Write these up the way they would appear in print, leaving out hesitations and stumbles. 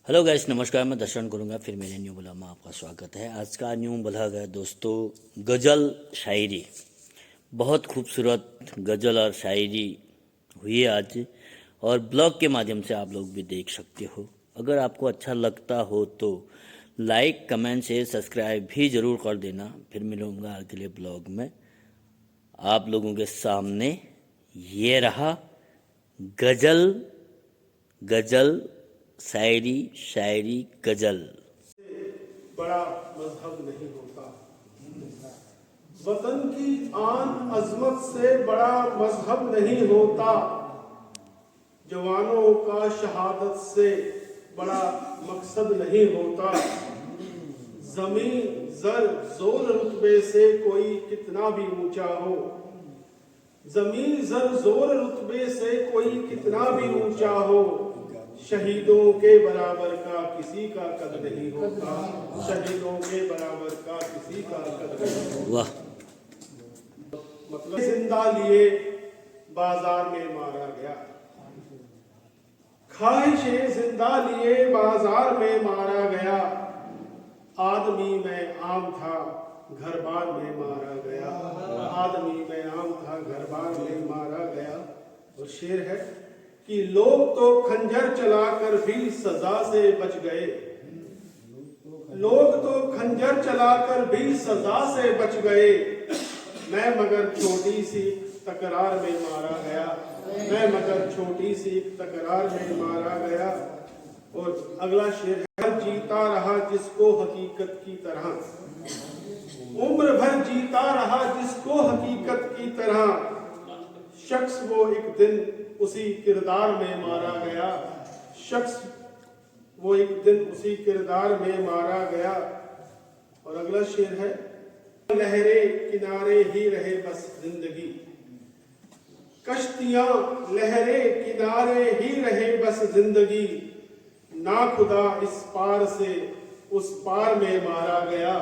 Hello guys, नमस्कार। मैं दर्शन करूंगा फिर मेरे न्यू ब्लॉग में आपका स्वागत है। आज का न्यू ब्लॉग है दोस्तों गज़ल शायरी। बहुत खूबसूरत गज़ल और शायरी हुई है आज, और ब्लॉग के माध्यम से आप लोग भी देख सकते हो। अगर आपको अच्छा लगता हो तो लाइक, कमेंट, शेयर, सब्सक्राइब भी ज़रूर कर देना। फिर मिलूंगा अगले ब्लॉग में आप लोगों के सामने। ये रहा गज़ल, गज़ल, शायरी, शायरी, गज़ल। बड़ा मजहब नहीं होता। वतन की आन अजमत से बड़ा मजहब नहीं होता। जवानों का शहादत से बड़ा मकसद नहीं होता। जमीन जर जोर रुतबे से कोई कितना भी ऊंचा हो, जमीन जर जोर रुतबे से कोई कितना भी ऊंचा हो, शहीदों के बराबर का किसी का कद नहीं होता। शहीदों के बराबर का किसी का कद नहीं होता। वाह। मतलब जिंदा लिए बाजार में मारा गया, ख्वाहिशें जिंदा लिए बाजार में मारा गया। आदमी में आम था घर बार में मारा गया। आदमी में आम था घर बार में मारा गया। और शेर है कि लोग तो खंजर चलाकर भी सजा से बच गए। लोग तो खंजर चलाकर भी सजा से बच गए। मैं मगर छोटी सी तकरार में मारा गया। मैं मगर छोटी सी तकरार में मारा गया। और अगला शेर है, जीता रहा जिसको हकीकत की तरह, उम्र भर जीता रहा जिसको हकीकत की तरह। शख्स वो एक दिन उसी किरदार में मारा गया। शख्स वो एक दिन उसी किरदार में मारा गया। और अगला शेर है, लहरे किनारे ही रहे बस जिंदगी। कश्तियां लहरे किनारे ही रहे बस जिंदगी। ना खुदा इस पार से उस पार में मारा गया।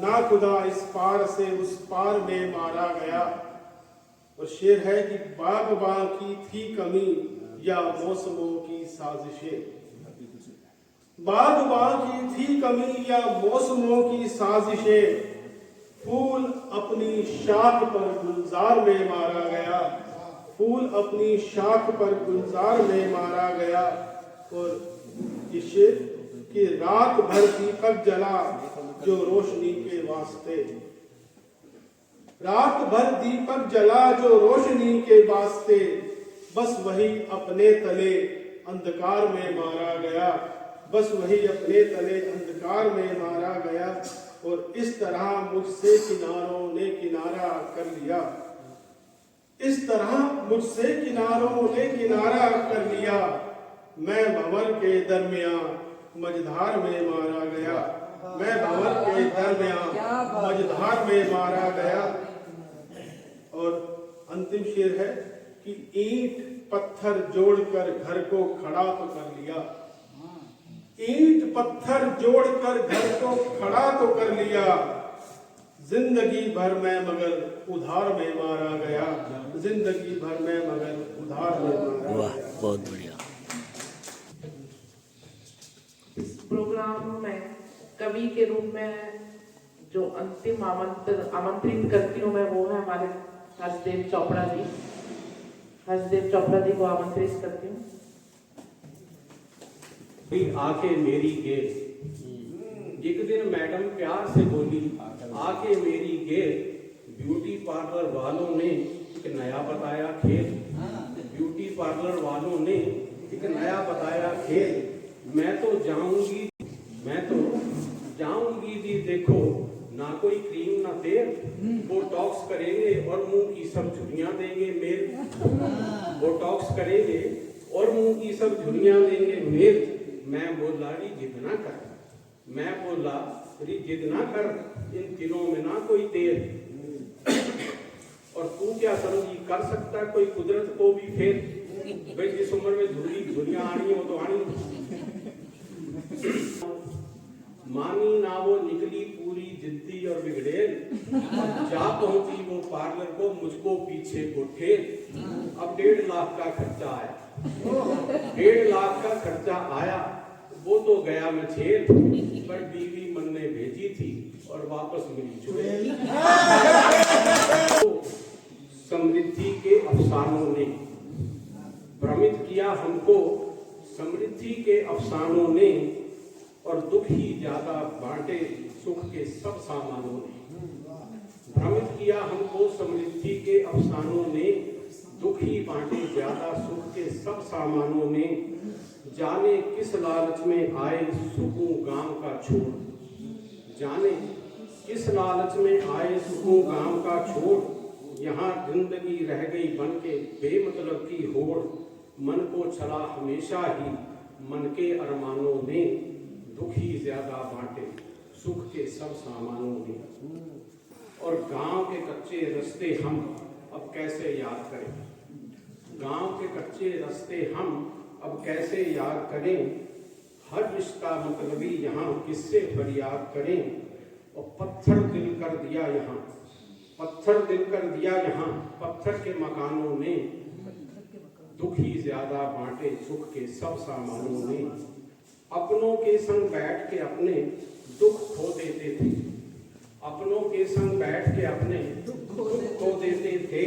ना खुदा इस पार से उस पार में मारा गया। और शेर है कि बागबां की थी कमी या मौसमों की साजिशें। बागबां की थी कमी या मौसमों की साजिशें। फूल अपनी शाख पर गुलजार में मारा गया। फूल अपनी शाख पर गुलजार में मारा गया। और ये शेर कि रात भर दीपक जला जो रोशनी के वास्ते। रात भर दीपक जला जो रोशनी के वास्ते। बस वही अपने तले अंधकार में मारा गया। बस वही अपने तले अंधकार में मारा गया। और इस तरह मुझसे किनारों ने किनारा कर लिया। इस तरह मुझसे किनारों ने किनारा कर लिया। मैं भंवर के दरमियान मझधार में मारा गया। मैं भंवर के दरमियान मझधार में मारा गया। और अंतिम शेर है कि ईंट पत्थर जोड़कर घर को खड़ा तो कर लिया। ईंट पत्थर जोड़कर घर को खड़ा तो कर लिया। जिंदगी भर में मगर उधार में मारा गया। जिंदगी भर में मगर उधार में मारा वाह, गया। बहुत बढ़िया। इस प्रोग्राम में कवि के रूप में जो अंतिम आमंत्रित करती हूँ मैं, वो है हमारे हर्षदेव चोपड़ा जी। हर्षदेव चोपड़ा जी को आमंत्रित करती हूँ। आके मेरी गेट, एक दिन मैडम प्यार से बोली, आके मेरी गेट। ब्यूटी पार्लर वालों ने एक नया बताया खेल। ब्यूटी पार्लर वालों ने एक नया बताया खेल। मैं तो जाऊंगी जी देखो, ना कोई क्रीम ना तेल। बोटॉक्स करेंगे और मुंह की सब झुर्रियां देंगे मेल। बोटॉक्स करेंगे और मुंह की सब झुर्रियां देंगे मेल। मैं बोला री जिद ना कर, मैं बोला री जिद ना कर, इन दिनों में ना कोई तेल। और तू क्या समझी कर सकता कोई कुदरत को भी फेल। भाई जिस उम्र में झुर्रियां आनी हो तो आनी। मानी ना वो निकली पूरी जिद्दी और बिगड़ेल। अब जा पहुंची वो पार्लर को मुझको पीछे को ठेल। अब 1.5 लाख का खर्चा आया। 1.5 लाख का खर्चा आया। वो तो गया मैं झेल, पर बीवी मन ने भेजी थी और वापस मिली चुड़ैल। तो समृद्धि के अफसानों ने भ्रमित किया हमको, समृद्धि के अफसानों ने, और दुख ही ज्यादा बांटे सुख के सब सामानों ने। भ्रमित किया हमको समृद्धि के अफसानों ने, दुख ही बांटे ज्यादा सुख के सब सामानों ने। जाने किस लालच में आए सुकून गांव का छोड़, जाने किस लालच में आए सुकून गांव का छोड़। यहाँ जिंदगी रह गई बन के बेमतलब की होड़। मन को छला हमेशा ही मन के अरमानों ने, दुख ही ज्यादा बांटे सुख के सब सामानों ने। और गांव के कच्चे रास्ते हम अब कैसे याद करें, गांव के कच्चे रास्ते हम अब कैसे याद करें। हर रिश्ता मतलबी यहाँ किससे फरियाद करें। और पत्थर दिल कर दिया यहाँ, पत्थर दिल कर दिया यहाँ पत्थर के मकानों ने। दुख ही ज्यादा बांटे सुख के सब सामानों ने। अपनों के संग बैठ के अपने दुख खो देते थे, अपनों के संग बैठ के अपने दुख खो देते थे।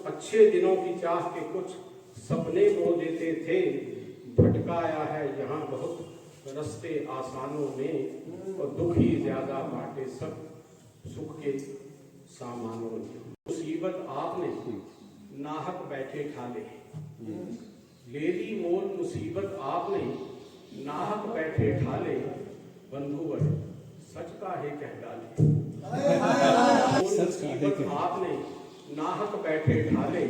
अच्छे दिनों की चाह के कुछ सपने खो देते थे। भटकाया है यहाँ बहुत रास्ते आसानों ने, और दुख ही ज्यादा बांटे सब सुख के सामानों ने। मुसीबत आपने नाहक बैठे ठाले, ले ली मोल मुसीबत आपने नाहक बैठे ठाले। बंधुवर सच का है कह डाले, मुसीबत आपने नाहक बैठे ठाले।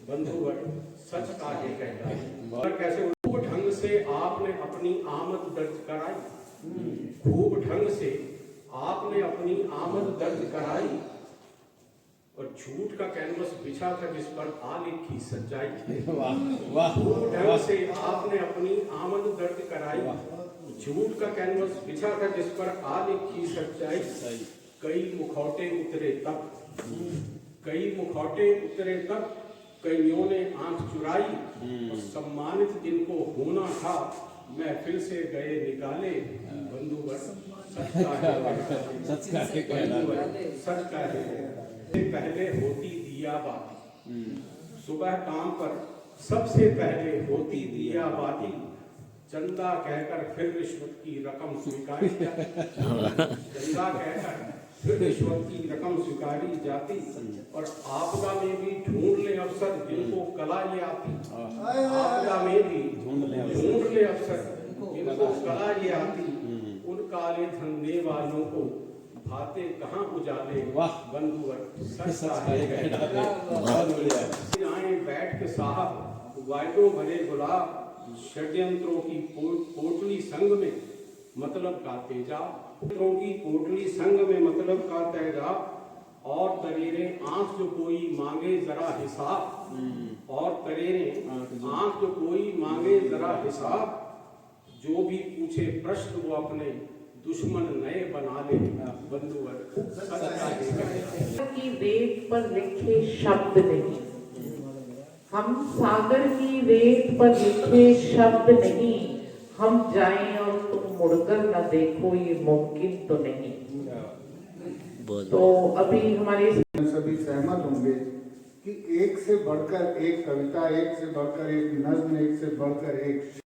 बंधुवर सच का है कह डाले। कैसे खूब ढंग से आपने अपनी आमद दर्ज कराई, खूब ढंग से आपने अपनी आमद दर्ज कराई। और झूठ का कैनवस बिछा था जिस पर आ लिखी सच्चाई। खूब ढंग से आपने अपनी आमद दर्ज कराई। झूठ का कैनवस बिछा था जिस पर आ लिखी सच्चाई। कई मुखौटे उतरे तक, कई मुखौटे उतरे तक कईयों ने आंख चुराई। और सम्मानित जिनको होना था महफिल से गए निकाले। बंधुवर सच का है, सच का है। पहले होती दिया बाती, सुबह काम पर सबसे पहले होती दिया बाती। चंदा कहकर फिर रिश्वत की रकम स्वीकारी, चंदा कहकर फिर रिश्वत की रकम स्वीकारी जाती। और आपदा में भी ढूंढ ले अफसर जिनको कला ये आती, आपदा में भी ढूंढ ले अफसर जिनको कला ये आती। उन काले धंधे वालों को भाते कहाँ उजाले। बंधुवर सच आए बैठ के साहब वायदों भरे गुलाब। षड्यंत्रों की पोटली संग में मतलब का तेजाब, की पोटली संग में मतलब का तेजाब। और तरेरे आंख जो कोई मांगे जरा हिसाब, और तरेरे आंख जो कोई मांगे जरा हिसाब। जो भी पूछे प्रश्न वो अपने दुश्मन नए बना ले। बंधुवर की रेत पर लिखे शब्द नहीं, हम सागर की रेत पर लिखे शब्द नहीं। हम जाएं और तुम मुड़कर न देखो ये मुमकिन तो नहीं। तो अभी हमारे सभी सहमत होंगे कि एक से बढ़कर एक कविता, एक से बढ़कर एक नज्म, एक से बढ़कर एक